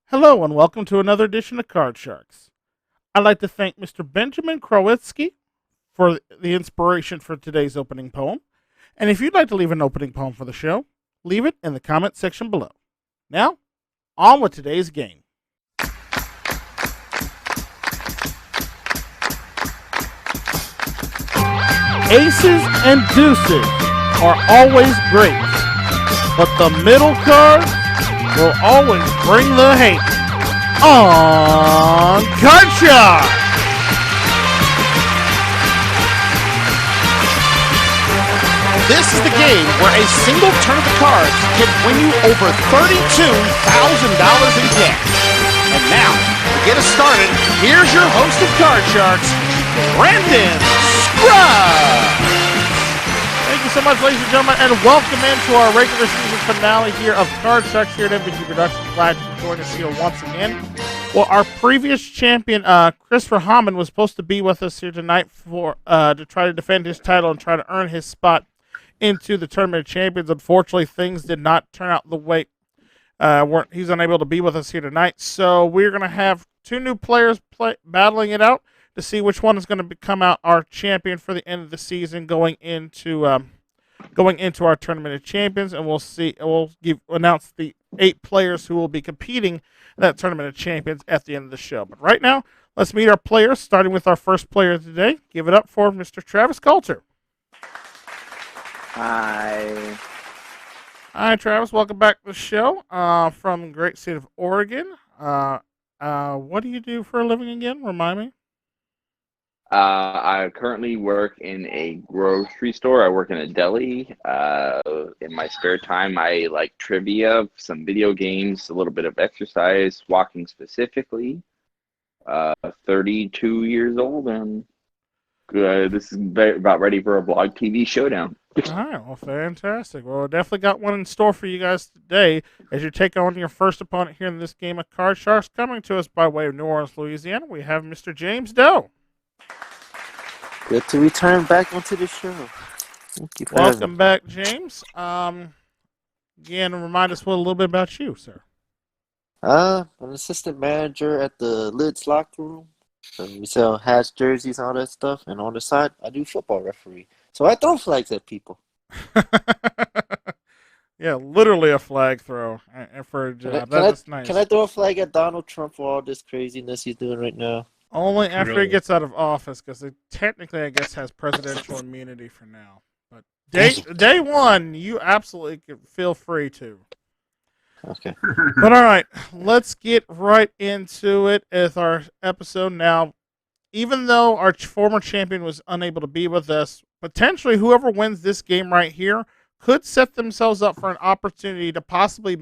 Hello and welcome to another edition of Card Sharks. I'd like to thank Mr. Benjamin Krowitsky for the inspiration for today's opening poem. And if you'd like to leave an opening poem for the show, leave it in the comment section below. Now, on with today's game. Aces and deuces are always great, but the middle cards will always bring the hate on Card Shark. This is the game where a single turn of the cards can win you over $32,000 in cash. And now, to get us started, here's your host of Card Sharks, Brandon Scruggs. Thank you so much, ladies and gentlemen, and welcome into our regular season finale here of Card Sharks here at MVG Productions. Glad you could join us here once again. Well, our previous champion, Christopher Hammond, was supposed to be with us here tonight for to try to defend his title and try to earn his spot into the Tournament of Champions. Unfortunately, things did not turn out the way he's unable to be with us here tonight. So we're going to have two new players battling it out to see which one is going to become out our champion for the end of the season, going into our Tournament of Champions, and we'll announce the 8 players who will be competing in that Tournament of Champions at the end of the show. But right now, let's meet our players, starting with our first player today. Give it up for Mr. Travis Coulter. Hi. Hi, Travis. Welcome back to the show from the great state of Oregon. What do you do for a living again? Remind me. I currently work in a grocery store. I work in a deli. In my spare time, I like trivia, some video games, a little bit of exercise, walking specifically. 32 years old, and this is about ready for a blog TV showdown. All right, well, fantastic. Well, we definitely got one in store for you guys today as you take on your first opponent here in this game of Card Sharks. Coming to us by way of New Orleans, Louisiana, we have Mr. James Doe. Good to return back onto the show. Thank you for Welcome back, James. Again, remind us a little bit about you, sir. I'm an assistant manager at the Lids Locker Room. So we sell hats, jerseys, all that stuff. And on the side, I do football referee. So I throw flags at people. Yeah, literally a flag throw for a job. That's nice. Can I throw a flag at Donald Trump for all this craziness he's doing right now? Only after he gets out of office, because he technically, I guess, has presidential immunity for now. But day one, you absolutely can feel free to. Okay. But all right, let's get right into it with our episode now. Even though our former champion was unable to be with us, potentially whoever wins this game right here could set themselves up for an opportunity to possibly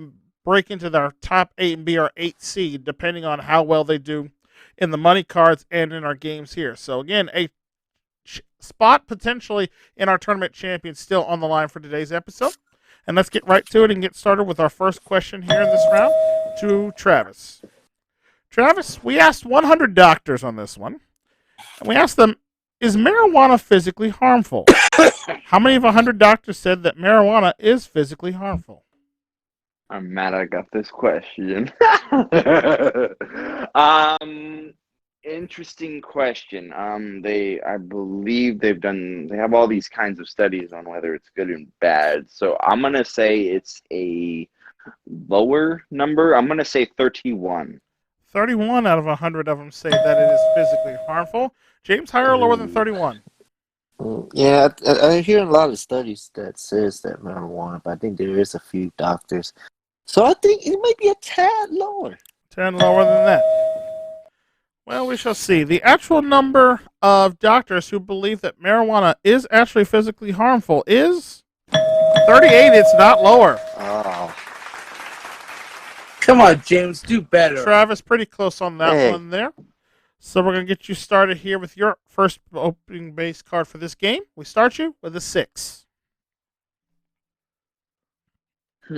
break into their top 8 and be our 8th seed, depending on how well they do in the money cards and in our games here. So again, a spot potentially in our tournament champion still on the line for today's episode. And let's get right to it and get started with our first question here in this round to Travis. Travis, we asked 100 doctors on this one. And we asked them, is marijuana physically harmful? How many of 100 doctors said that marijuana is physically harmful? I'm mad I got this question. Interesting question. I believe they have all these kinds of studies on whether it's good and bad. So I'm gonna say it's a lower number. I'm gonna say 31. 31 out of 100 of them say that it is physically harmful. James, higher or lower than 31? Yeah, I hear a lot of studies that says that marijuana, but I think there is a few doctors. So I think it might be a tad lower. 10 lower than that. Well, we shall see. The actual number of doctors who believe that marijuana is actually physically harmful is 38. It's not lower. Oh. Come on, James, do better. Travis, pretty close on that one there. So we're going to get you started here with your first opening base card for this game. We start you with a 6. I'm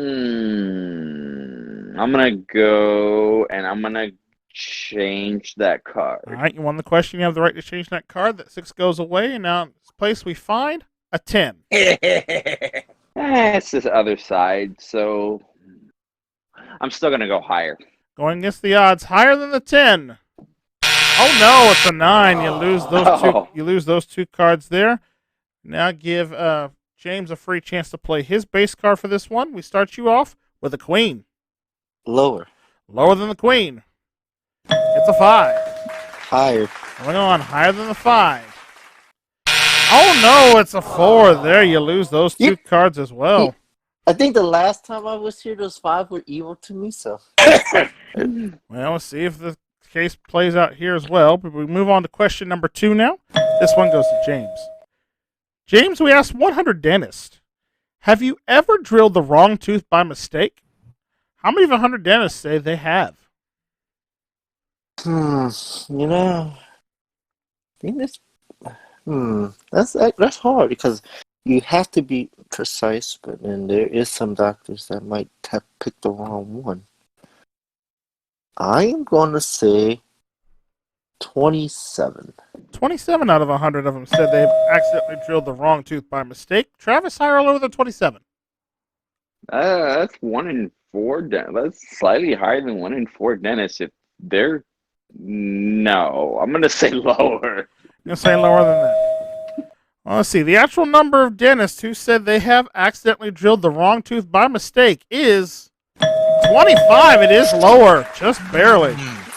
going to go and I'm going to change that card. All right, you won the question. You have the right to change that card. That 6 goes away, and now in its place we find a 10. It's this other side, so I'm still going to go higher. Going against the odds, higher than the 10. Oh no, it's a 9. You lose those two. Oh. You lose those 2 cards there. Now give James a free chance to play his base card for this one. We start you off with a queen. Lower. Lower than the queen. It's a 5. Higher. Going on, higher than the 5. Oh no, it's a 4. There, you lose those 2 cards as well. I think the last time I was here, those 5 were evil to me, so. Well, let's see if the case plays out here as well. But we move on to question number 2 now. This one goes to James. James, we asked 100 dentists, have you ever drilled the wrong tooth by mistake? How many of 100 dentists say they have? You know, I think that's hard because you have to be precise, but then there is some doctors that might have picked the wrong one. I'm going to say 27. 27 out of 100 of them said they've accidentally drilled the wrong tooth by mistake. Travis, higher or lower than 27? That's 1 in 4. That's slightly higher than 1 in 4 dentists. If they're no, I'm gonna say lower. I'm going to say lower than that. Well, let's see. The actual number of dentists who said they have accidentally drilled the wrong tooth by mistake is 25. It is lower, just barely.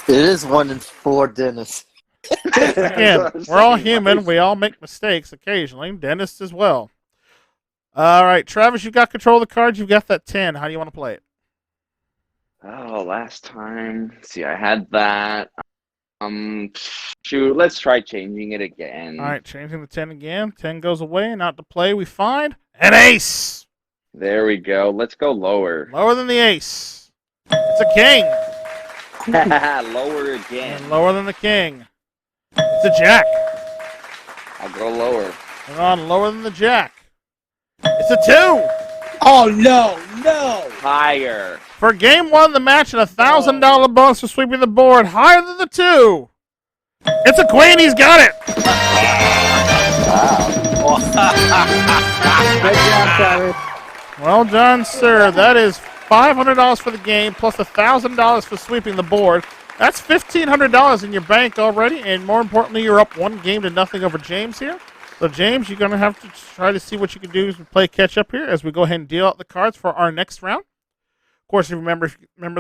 It is 1 in 4 dentists. Again, we're all human. We all make mistakes occasionally. Dentists as well. All right, Travis, you got control of the cards. You've got that 10. How do you want to play it? Oh, last time. See, I had that. Shoot, let's try changing it again. All right, changing the 10 again. 10 goes away, and out to play we find an ace. There we go. Let's go lower. Lower than the ace. It's a king. Lower again. And lower than the king. It's a jack. I'll go lower. Hang on, lower than the jack. It's a 2. Oh, no, no. Higher. For game 1 of the match and $1,000 bonus for sweeping the board, higher than the 2. It's a queen. He's got it. Good job, Travis. Well done, sir. That is $500 for the game plus $1,000 for sweeping the board. That's $1,500 in your bank already, and more importantly, you're up 1-0 over James here. So, James, you're going to have to try to see what you can do to play catch-up here as we go ahead and deal out the cards for our next round. Of course, if you remember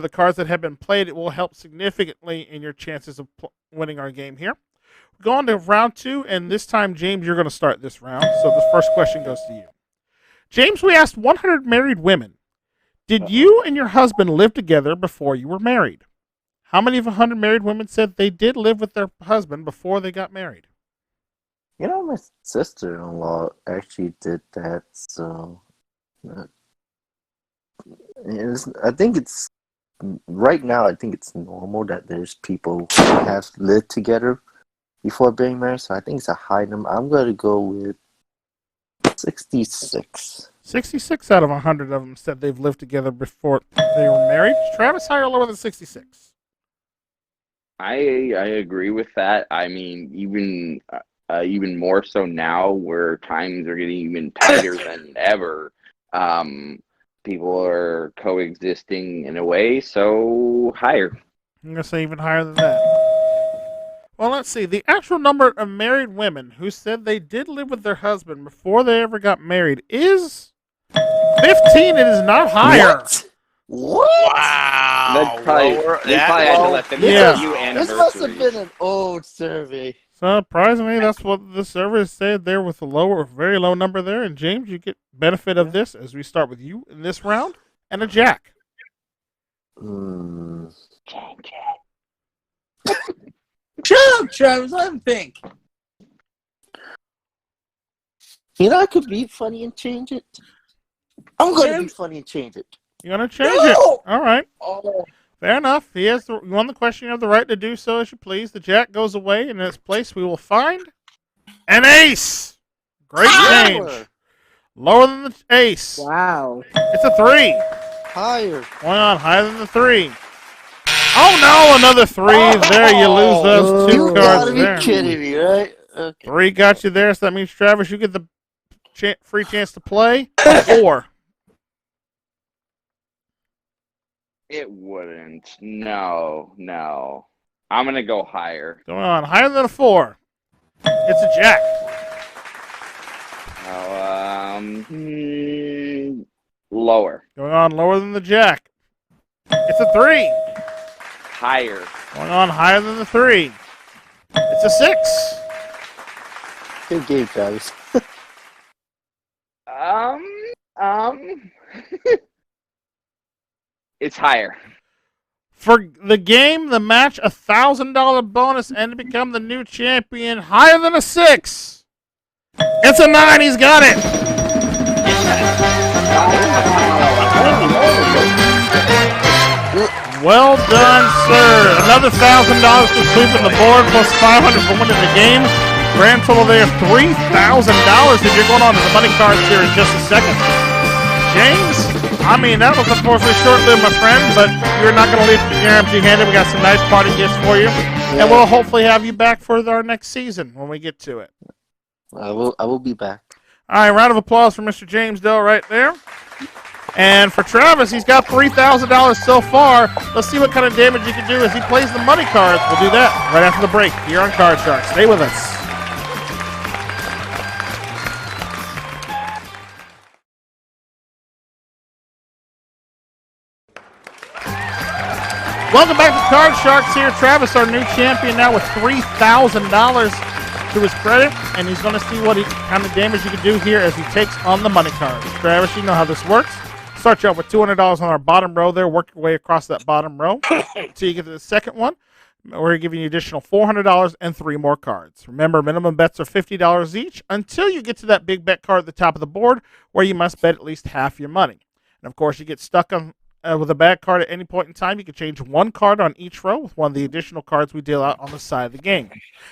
the cards that have been played, it will help significantly in your chances of winning our game here. We go on to round 2, and this time, James, you're going to start this round. So the first question goes to you. James, we asked 100 married women, did you and your husband live together before you were married? How many of 100 married women said they did live with their husband before they got married? You know, my sister-in-law actually did that, so I think it's right now. I think it's normal that there's people who have lived together before being married. So I think it's a high number. I'm going to go with 66. 66 out of 100 of them said they've lived together before they were married. Travis, higher or lower than 66? I agree with that. I mean, even more so now, where times are getting even tighter than ever. People are coexisting in a way, so higher. I'm going to say even higher than that. Well, let's see. The actual number of married women who said they did live with their husband before they ever got married is 15. It is not higher. What? Wow. They probably had to let them Yeah. get a few This must have anniversaries. been an old survey. Surprisingly, that's what the survey said there with a very low number there. And James, you get benefit of this as we start with you in this round and a jack. Shut up, Travis. Let him think. You know, I could be funny and change it. I'm going to be funny and change it. You're going to change it. No! All right. Oh, Fair enough. You won the question. You have the right to do so as you please. The jack goes away, and in its place we will find an ace. Great change. Lower than the ace. wow. It's a 3. Higher. Going on, higher than the 3. Oh no, another 3. There, you lose those 2 You cards gotta be there. kidding me, right? Okay. 3 got you there, so that means, Travis, you get the free chance to play. 4. It wouldn't. No. I'm gonna go higher. Going on higher than a 4. It's a jack. Lower. Going on lower than the jack. It's a 3. Higher. Going on higher than the 3. It's a 6. Good game, Travis. It's higher. For the game, the match, $1,000 bonus, and to become the new champion, higher than a 6. It's a 9. He's got it. Well done, sir. Another $1,000 for sweeping the board, plus $500 for winning the game. Grand total there, $3,000. And you're going on to the money cards here in just a second. James, I mean, that was unfortunately short-lived, my friend, but you're not going to leave here empty-handed. We got some nice party gifts for you. And we'll hopefully have you back for our next season when we get to it. I will be back. All right, round of applause for Mr. James Dell right there. And for Travis, he's got $3,000 so far. Let's see what kind of damage he can do as he plays the money cards. We'll do that right after the break here on Card Shark. Stay with us. Welcome back to Card Sharks here. Travis, our new champion, now with $3,000 to his credit, and he's going to see what kind of damage he can do here as he takes on the money cards. Travis, you know how this works. Start you out with $200 on our bottom row there. Work your way across that bottom row until you get to the second one. We're giving you additional $400 and 3 more cards. Remember, minimum bets are $50 each until you get to that big bet card at the top of the board where you must bet at least half your money. And, of course, you get stuck on with a bad card at any point in time. You can change one card on each row with one of the additional cards we deal out on the side of the game.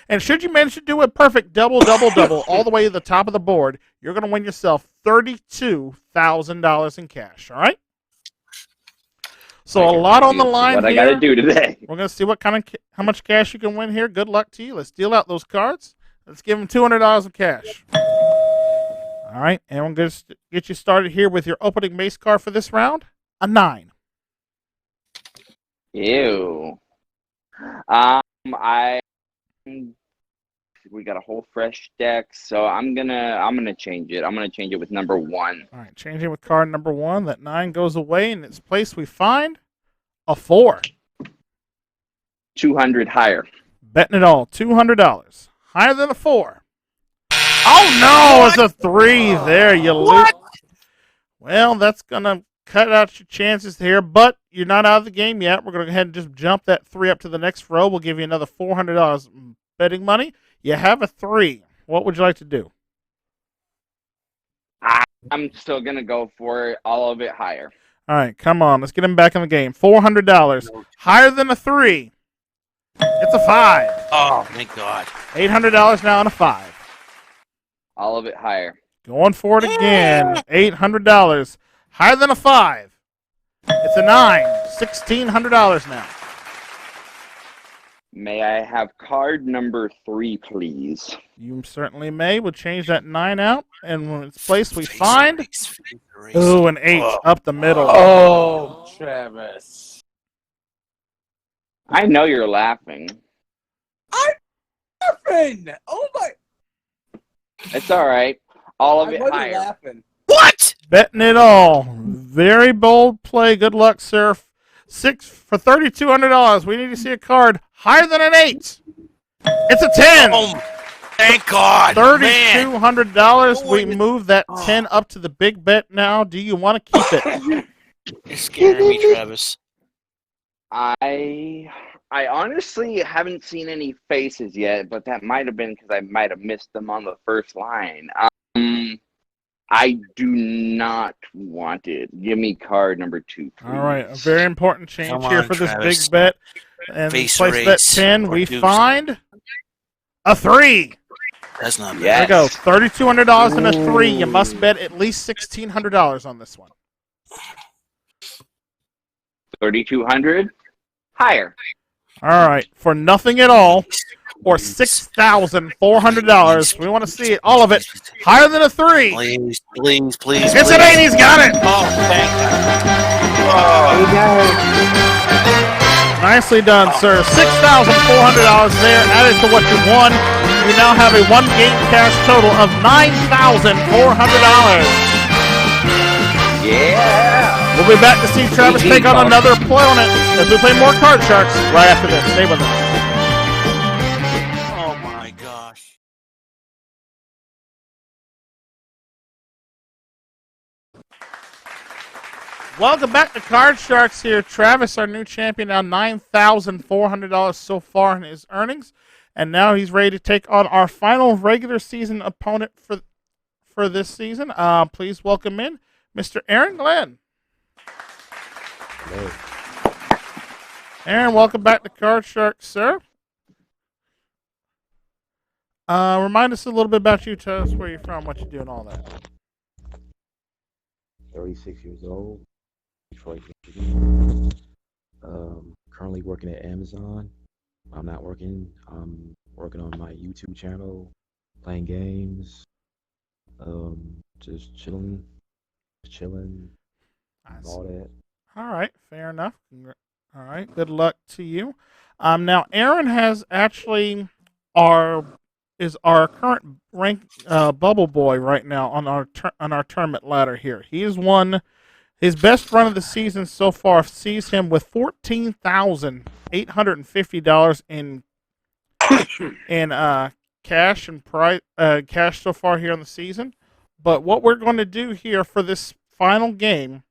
And should you manage to do a perfect double all the way to the top of the board, you're going to win yourself $32,000 in cash. All right? So a lot on the line what here. I got to do today. We're going to see how much cash you can win here. Good luck to you. Let's deal out those cards. Let's give them $200 of cash. All right, and I'm going to get you started here with your opening base card for this round. A 9. Ew. We got a whole fresh deck, so I'm gonna change it. I'm gonna change it with number 1. All right, changing with card number 1. That 9 goes away. In its place, we find a 4. 200 higher. Betting it all. $200 higher than a 4. Oh no! It's a 3. There you lose. Well, that's gonna cut out your chances here, but you're not out of the game yet. We're going to go ahead and just jump that 3 up to the next row. We'll give you another $400 betting money. You have a 3. What would you like to do? I'm still going to go for all of it higher. All right, come on. Let's get him back in the game. $400. Higher than a 3. It's a 5. Oh, thank God. $800 now on a 5. All of it higher. Going for it again. $800. Higher than a 5. It's a 9. $1,600 now. May I have card number 3, please? You certainly may. We'll change that 9 out. And when it's placed, we find... Ooh, an 8 up the middle. Oh, Travis. I know you're laughing. I'm laughing. Oh, my. It's all right. All of I it wasn't higher. laughing. What? Betting it all. Very bold play. Good luck, sir. 6 for $3,200. We need to see a card higher than an 8. It's a 10. Oh, thank God. $3,200. We move that 10 up to the big bet now. Do you want to keep it? You're scaring me, Travis. I honestly haven't seen any faces yet, but that might have been because I might have missed them on the first line. I do not want it. Give me card number 2, please. All right, a very important change Come here on, for this Travis. big bet. And Face place raise bet 10, or we deuce. find a 3. That's not bad. Yeah. There we go. $3,200 and a 3. You must bet at least $1,600 on this one. 3,200 higher. All right, for nothing at all, or $6,400. We want to see it, all of it, higher than a 3. Please, please, please. It's an 8. He's got it. Oh, thank God. Nicely done, sir. $6,400 there. Added to what you won. You now have a one-game cash total of $9,400. Yeah. We'll be back to see Travis take on another opponent as we play more Card Sharks right after this. Stay with us. Oh my gosh. Welcome back to Card Sharks here. Travis, our new champion, now $9,400 so far in his earnings. And now he's ready to take on our final regular season opponent for this season. Please welcome in Mr. Aaron Glenn. Hello. Aaron, welcome back to Card Sharks, sir. Remind us a little bit about you. Tell us where you're from, what you do, and all that. 36 years old, Detroit, Michigan. Currently working at Amazon. I'm not working. I'm working on my YouTube channel, playing games, just chilling, Nice. all that. All right, fair enough. All right, good luck to you. Now Aaron has actually is our current rank bubble boy right now on our tournament ladder here. He has won his best run of the season so far. Sees him with $14,850 in cash and cash so far here in the season. But what we're going to do here for this final game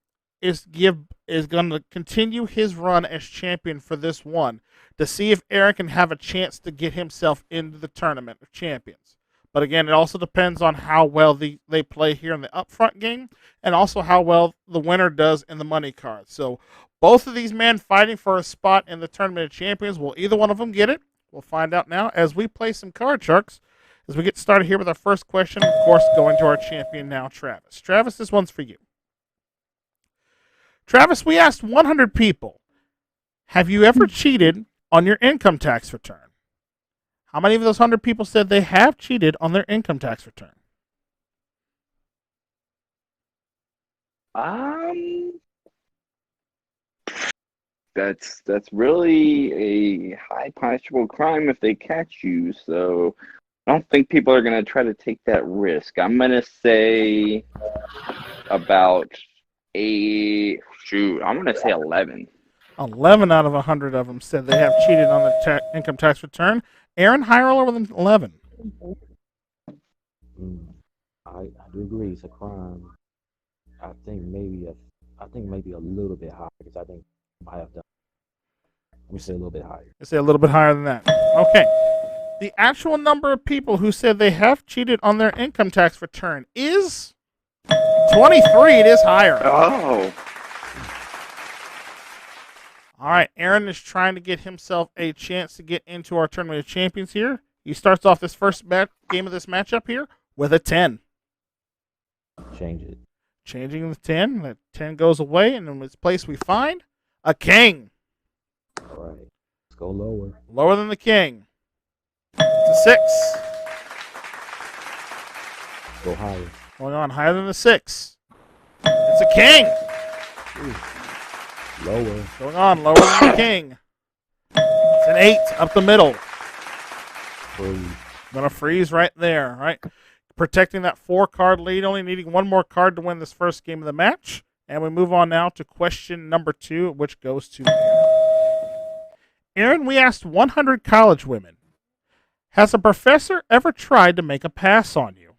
is going to continue his run as champion for this one to see if Aaron can have a chance to get himself into the tournament of champions. But again, it also depends on how well they play here in the upfront game and also how well the winner does in the money card. So both of these men fighting for a spot in the tournament of champions. Will either one of them get it? We'll find out now as we play some Card Sharks. As we get started here with our first question, of course, going to our champion now, Travis. Travis, this one's for you. Travis, we asked 100 people, have you ever cheated on your income tax return? How many of those 100 people said they have cheated on their income tax return? That's really a high punishable crime if they catch you. So I don't think people are gonna try to take that risk. I'm gonna say about I'm gonna say 11. 11 out of 100 of them said they have cheated on their income tax return. Aaron, higher or lower than 11? I do agree it's a crime. I think maybe a little bit higher because I think I have done. Let me say a little bit higher. Let's say a little bit higher than that. Okay. The actual number of people who said they have cheated on their income tax return is 23. It is higher. Oh. All right, Aaron is trying to get himself a chance to get into our Tournament of Champions here. He starts off this first game of this matchup here with a 10. Change it. Changing the 10. The 10 goes away, and in its place we find a king. All right. Let's go lower. Lower than the king. It's a 6. Go higher. Going on higher than the 6. It's a king. Ooh. Lower. Going on lower than the king. It's an 8 up the middle. Freeze. Gonna freeze right there, right? Protecting that 4-card lead, only needing one more card to win this first game of the match. And we move on now to question number 2, which goes to Aaron. Aaron, we asked 100 college women, has a professor ever tried to make a pass on you?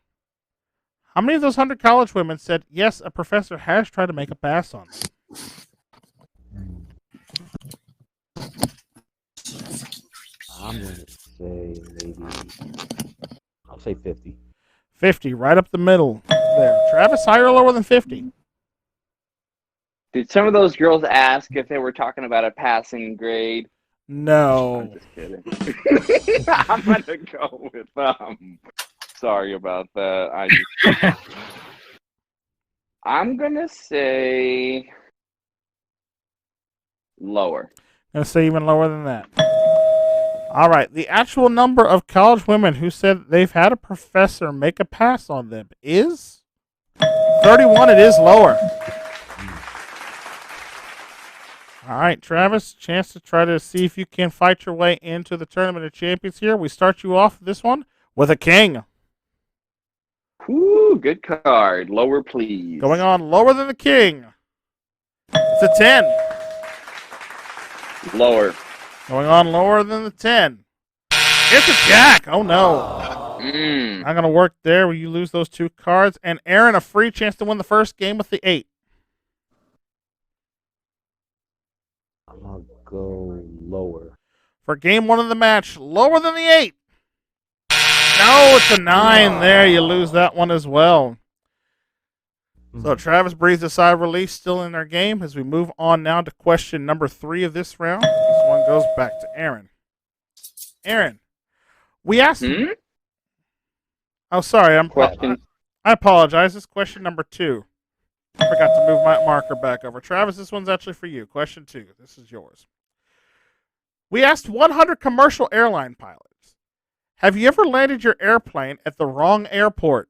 How many of those 100 college women said, yes, a professor has tried to make a pass on them? I'm going to say I'll say 50. 50, right up the middle there. Travis, higher or lower than 50? Did some of those girls ask if they were talking about a passing grade? No. I'm just kidding. I'm gonna go with sorry about that. I'm gonna say lower. Gonna say even lower than that. All right. The actual number of college women who said they've had a professor make a pass on them is 31. It is lower. All right, Travis, chance to try to see if you can fight your way into the Tournament of Champions here. We start you off this one with a king. Ooh, good card. Lower, please. Going on lower than the king. It's a 10. Lower. Going on lower than the 10. It's a jack. Oh, no. Not going to work there where you lose those 2 cards. And Aaron, a free chance to win the first game with the 8. I'm gonna go lower. For game 1 of the match, lower than the 8. No, it's a 9 there. You lose that one as well. So Travis breathes a sigh of relief, still in our game, as we move on now to question number 3 of this round. This one goes back to Aaron. Aaron, we asked... Oh, sorry. I apologize. This is question number 2. I forgot to move my marker back over. Travis, this one's actually for you. Question 2. This is yours. We asked 100 commercial airline pilots, have you ever landed your airplane at the wrong airport?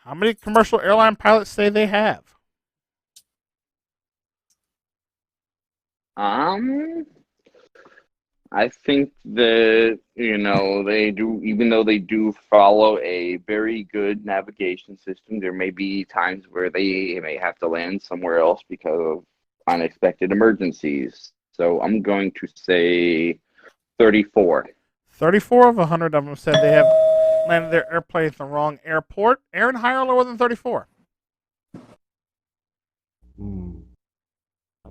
How many commercial airline pilots say they have? I think that, they do, even though they do follow a very good navigation system, there may be times where they may have to land somewhere else because of unexpected emergencies. So I'm going to say 34. 34 of 100 of them said they have landed their airplane at the wrong airport. Aaron, higher or lower than 34? Okay,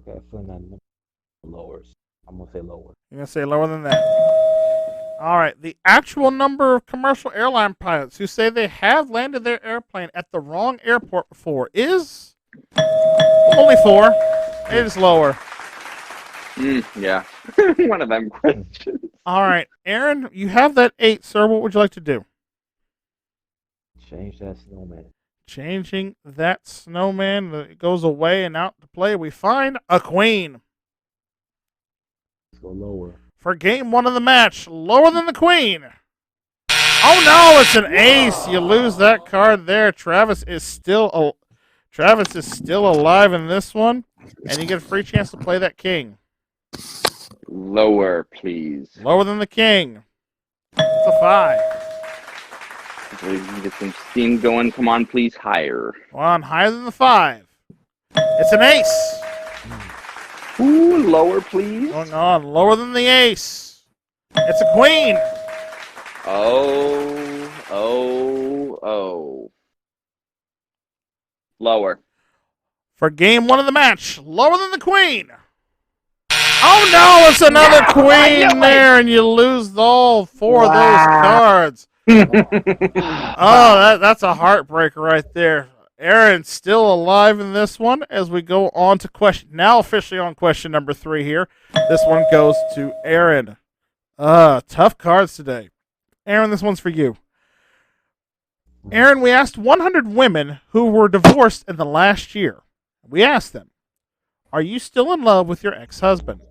I feel that lower. I'm going to say lower. You're going to say lower than that. All right. The actual number of commercial airline pilots who say they have landed their airplane at the wrong airport before is only 4. It is lower. Yeah. One of them questions. All right. Aaron, you have that 8, sir. What would you like to do? Change that snowman. Changing that snowman. It goes away and out to play. We find a queen. Let's go lower. For game 1 of the match, lower than the queen. Oh no, it's an ace. You lose that card there. Travis is still alive in this one, and you get a free chance to play that king. Lower, please. Lower than the king. It's a 5. So we can get some steam going. Come on, please. Higher. Come on, higher than the 5. It's an ace. Ooh, lower, please. Going on, lower than the ace. It's a queen. Oh. Lower. For game 1 of the match, lower than the queen. Oh no, it's another queen there, and you lose all 4 of those cards. That's a heartbreaker right there. Aaron's still alive in this one as we go on to officially on question number 3 here. This one goes to Aaron. Tough cards today. Aaron, this one's for you. Aaron, we asked 100 women who were divorced in the last year. We asked them, are you still in love with your ex-husband?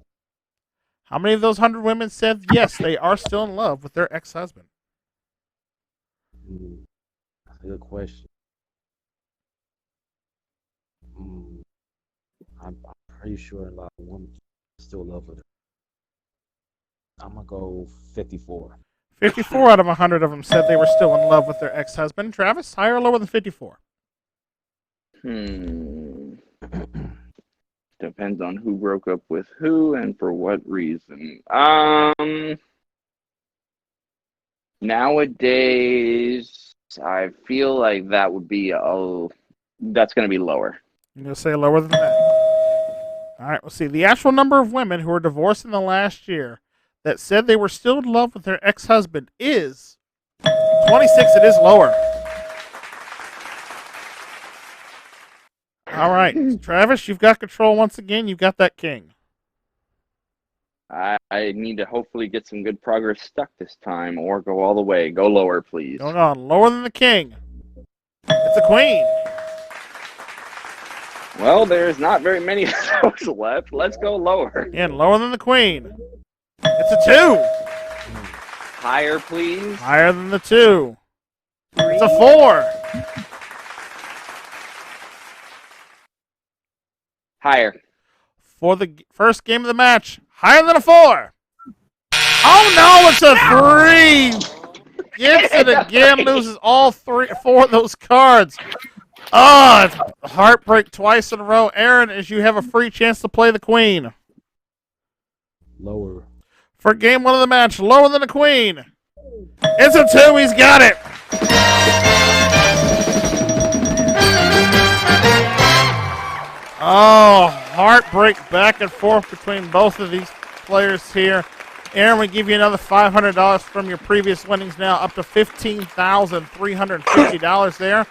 How many of those 100 women said yes, they are still in love with their ex-husband? That's a good question. I'm pretty sure a lot of women still love her. I'm going to go 54. 54 out of 100 of them said they were still in love with their ex-husband. Travis, higher or lower than 54? Depends on who broke up with who and for what reason. Nowadays, I feel like that would be, that's going to be lower. You're going to say lower than that. All right, we'll see. The actual number of women who were divorced in the last year that said they were still in love with their ex-husband is 26. It is lower. All right, Travis, you've got control once again. You've got that king. I need to hopefully get some good progress stuck this time or go all the way. Go lower, please. Going on, lower than the king. It's a queen. Well, there's not very many of those left. Let's go lower. And lower than the queen. It's a 2. Higher, please. Higher than the 2. It's a 4. Higher. for the first game of the match. Higher than a 4. Oh, no, it's a 3. Gets it again, loses all 4 of those cards. Oh, it's heartbreak twice in a row. Aaron, as you have a free chance to play the queen. Lower. For game 1 of the match, lower than the queen. It's a 2. He's got it. Oh, heartbreak back and forth between both of these players here. Aaron, we give you another $500 from your previous winnings now, up to $15,350 there.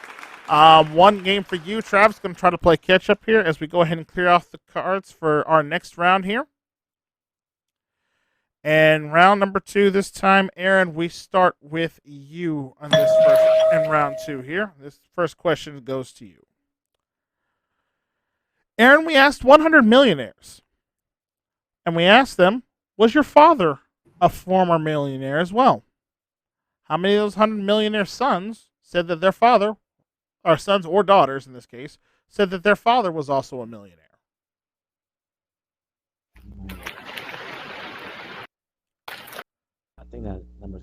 One game for you. Travis going to try to play catch up here as we go ahead and clear off the cards for our next round here. And round number 2 this time, Aaron, we start with you on this first in round 2 here. This first question goes to you. Aaron, we asked 100 millionaires. And we asked them, was your father a former millionaire as well? How many of those 100 millionaire sons said that their father, or sons or daughters in this case, said that their father was also a millionaire? I think that number's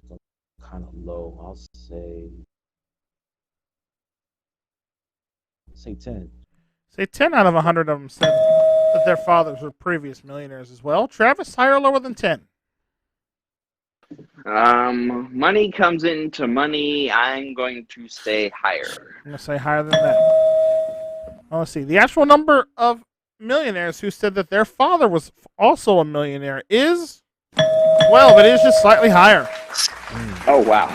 kind of low. I'll say 10. Say 10 out of 100 of them said that their fathers were previous millionaires as well. Travis, higher or lower than 10? Money comes into money. I'm going to say higher. I'm going to say higher than that. Well, let's see. The actual number of millionaires who said that their father was also a millionaire is 12. It is just slightly higher. Oh, wow.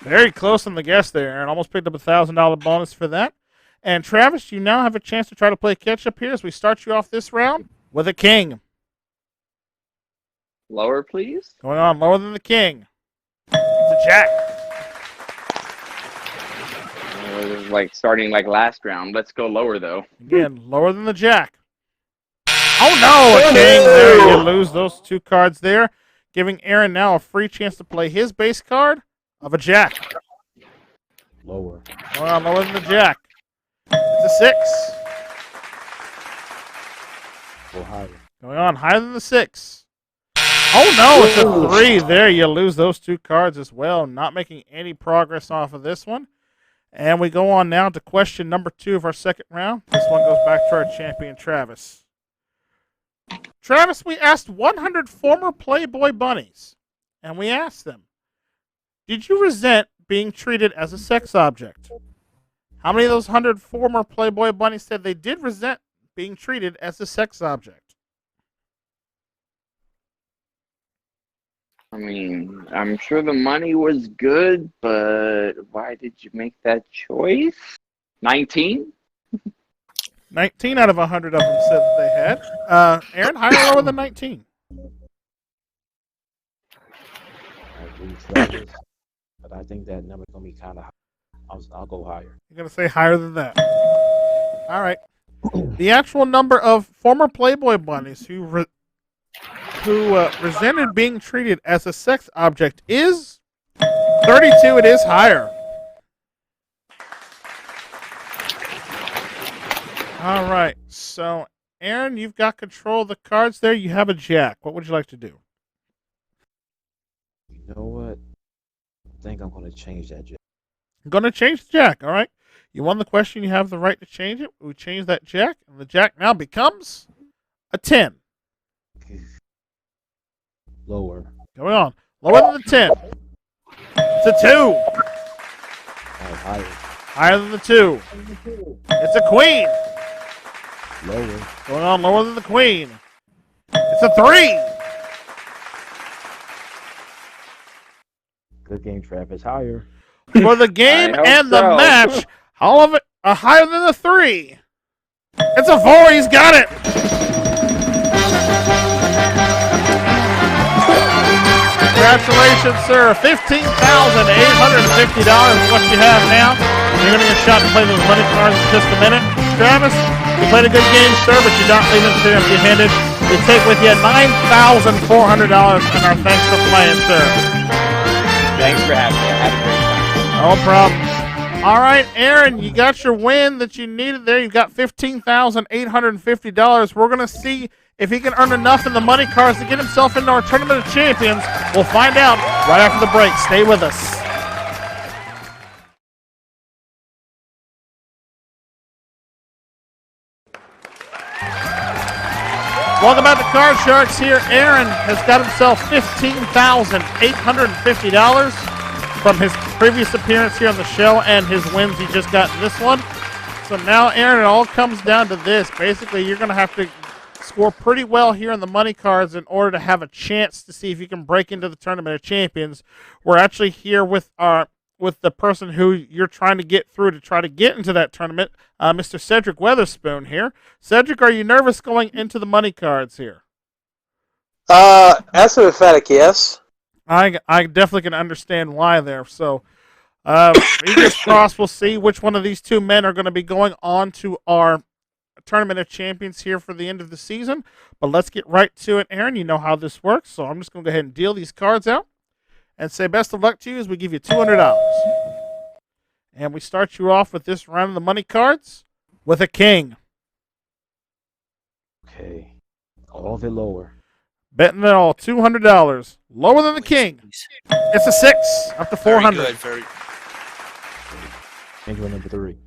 Very close on the guess there, Aaron. Almost picked up a $1,000 bonus for that. And Travis, you now have a chance to try to play catch up here as we start you off this round with a king. Lower, please. Going on lower than the king. It's a jack. Like starting like last round. Let's go lower though. Again, lower than the jack. Oh no, a king there. You lose those 2 cards there, giving Aaron now a free chance to play his base card of a jack. Lower. Going on lower than the jack. It's a 6. Go higher. Going on higher than the 6. Oh no, it's a 3 there. You lose those 2 cards as well. Not making any progress off of this one. And we go on now to question number 2 of our second round. This one goes back to our champion, Travis. Travis, we asked 100 former Playboy bunnies. And we asked them, did you resent being treated as a sex object? How many of those 100 former Playboy bunnies said they did resent being treated as a sex object? I mean, I'm sure the money was good, but why did you make that choice? 19? 19 out of 100 of them said that they had. Aaron, higher or lower than 19? I agree with Travis, but I think that number's going to be kind of high. I'll go higher. You're going to say higher than that. All right. The actual number of former Playboy bunnies who resented being treated as a sex object is 32. It is higher. All right. So, Aaron, you've got control of the cards there. You have a jack. What would you like to do? You know what? I think I'm going to change that jack. I'm going to change the jack. All right. You won the question. You have the right to change it. We change that jack, and the jack now becomes a 10. Lower. Going on. Lower than the 10. It's a 2. Oh, higher. Higher than the 2. It's a queen. Lower. Going on lower than the queen. It's a 3. Good game, Travis. Higher. For the game and the match, all of it higher than the 3. It's a 4. He's got it. Congratulations, sir. $15,850 is what you have now. You're going to get a shot to play those money cards in just a minute. Travis, you played a good game, sir, but you're not leaving us empty-handed. You take with you $9,400, and our thanks for playing, sir. Thanks for having me. I had a great time. No problem. All right, Aaron, you got your win that you needed there. You got $15,850. We're going to see if he can earn enough in the money cards to get himself into our Tournament of Champions. We'll find out right after the break. Stay with us. Welcome back to Card Sharks here. Aaron has got himself $15,850 from his previous appearance here on the show and his wins he just got in this one. So now, Aaron, it all comes down to this. Basically, you're going to have to score pretty well here in the money cards in order to have a chance to see if you can break into the Tournament of Champions. We're actually here with the person who you're trying to get through to try to get into that tournament, Mr. Cedric Weatherspoon here. Cedric, are you nervous going into the money cards here? That's an emphatic yes. I definitely can understand why there. So, fingers crossed, we'll see which one of these two men are going to be going on to our Tournament of Champions here for the end of the season. But let's get right to it, Aaron. You know how this works, so I'm just going to go ahead and deal these cards out and say best of luck to you as we give you $200. And we start you off with this round of the money cards with a king. Okay. All of it lower. Betting it all, $200. Lower than the king. It's a 6, up to 400. Very good. Change with number 3.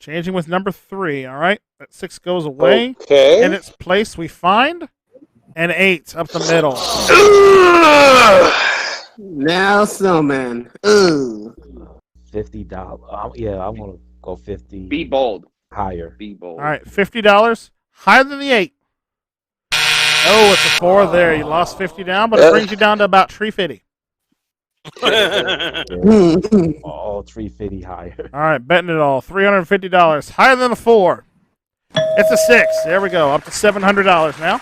Changing with number 3, all right? That 6 goes away. Okay. In its place, we find an 8 up the middle. Now, Snowman. Ooh. $50. Yeah, I want to go 50. Be bold. Higher. Be bold. All right, $50. Higher than the 8. Oh, it's a 4 there. You lost 50 down, but it brings you down to about 350. Yeah. All 350 higher. All right, betting it all. $350. Higher than a 4. It's a 6. There we go. Up to $700 now.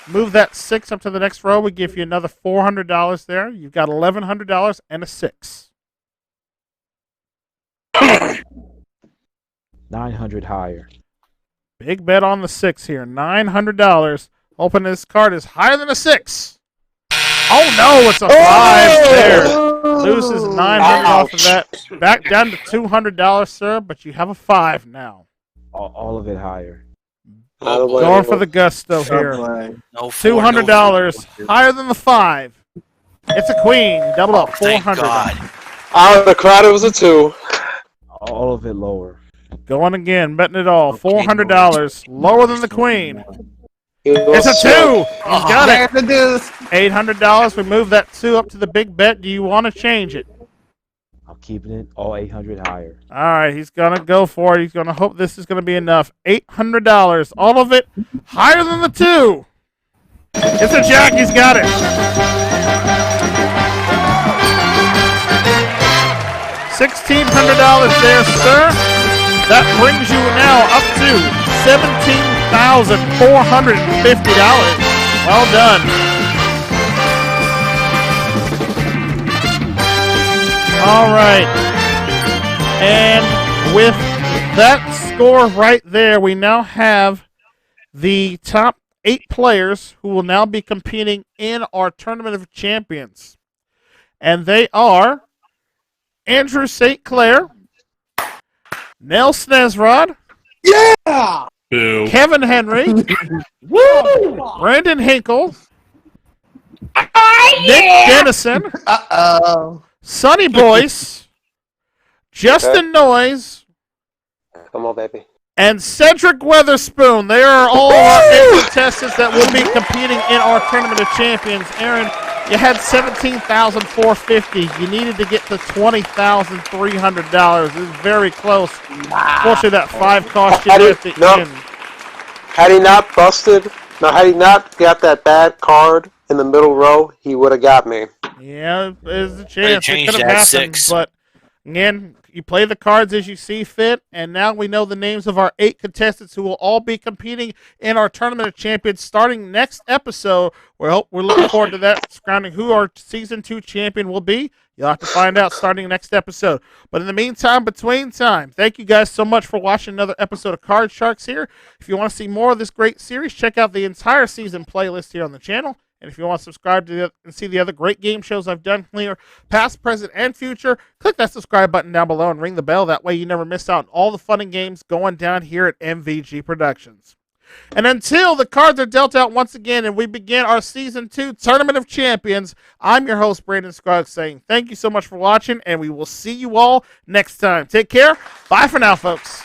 Move that 6 up to the next row. We give you another $400 there. You've got $1,100 and a 6. 900 higher. Big bet on the 6 here. $900. Hoping this card is higher than a 6. Oh, no, it's a 5 there. Loses $900 off of that. Back down to $200, sir, but you have a 5 now. All of it higher. Going for the gusto here. No $200, higher than the 5. It's a queen. Double up, Thank 400. God. I would have cried it was a 2. All of it lower. Going again, betting it all. $400, lower than the queen. It's It's a 2. He's got it. The deuce. $800. We move that 2 up to the big bet. Do you want to change it? I'm keeping it all 800 higher. All right, he's going to go for it. He's going to hope this is going to be enough. $800. All of it higher than the 2. It's a jack. He's got it. $1,600 there, sir. That brings you now up to $17,450. Well done. All right. And with that score right there, we now have the top 8 players who will now be competing in our Tournament of Champions. And they are Andrew St. Clair, Nell Snesrod, Yeah. Kevin Henry, Brandon Hinkle, Nick Dennison, Uh-oh. Sonny Boyce, Justin Noyes, Come on, baby. and Cedric Weatherspoon. They are all our 8 contestants that will be competing in our Tournament of Champions. Aaron, you had $17,450. You needed to get to $20,300. It was very close. Unfortunately, that 5 cost you there at the end. Had he not got that bad card in the middle row, he would have got me. Yeah, there's a chance. It changed could have that happened, 6. but again, you play the cards as you see fit, and now we know the names of our 8 contestants who will all be competing in our Tournament of Champions starting next episode. We're looking forward to that, scouting who our Season 2 champion will be. You'll have to find out starting next episode. But in the meantime, between time, thank you guys so much for watching another episode of Card Sharks here. If you want to see more of this great series, check out the entire season playlist here on the channel. And if you want to subscribe to and see the other great game shows I've done here, past, present, and future, click that subscribe button down below and ring the bell. That way you never miss out on all the fun and games going down here at MVG Productions. And until the cards are dealt out once again and we begin our Season 2 Tournament of Champions, I'm your host, Brandon Scruggs, saying thank you so much for watching, and we will see you all next time. Take care. Bye for now, folks.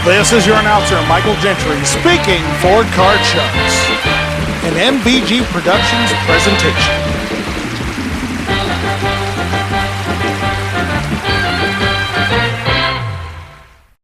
This is your announcer, Michael Gentry, speaking for Card Sharks, an MVG Productions presentation.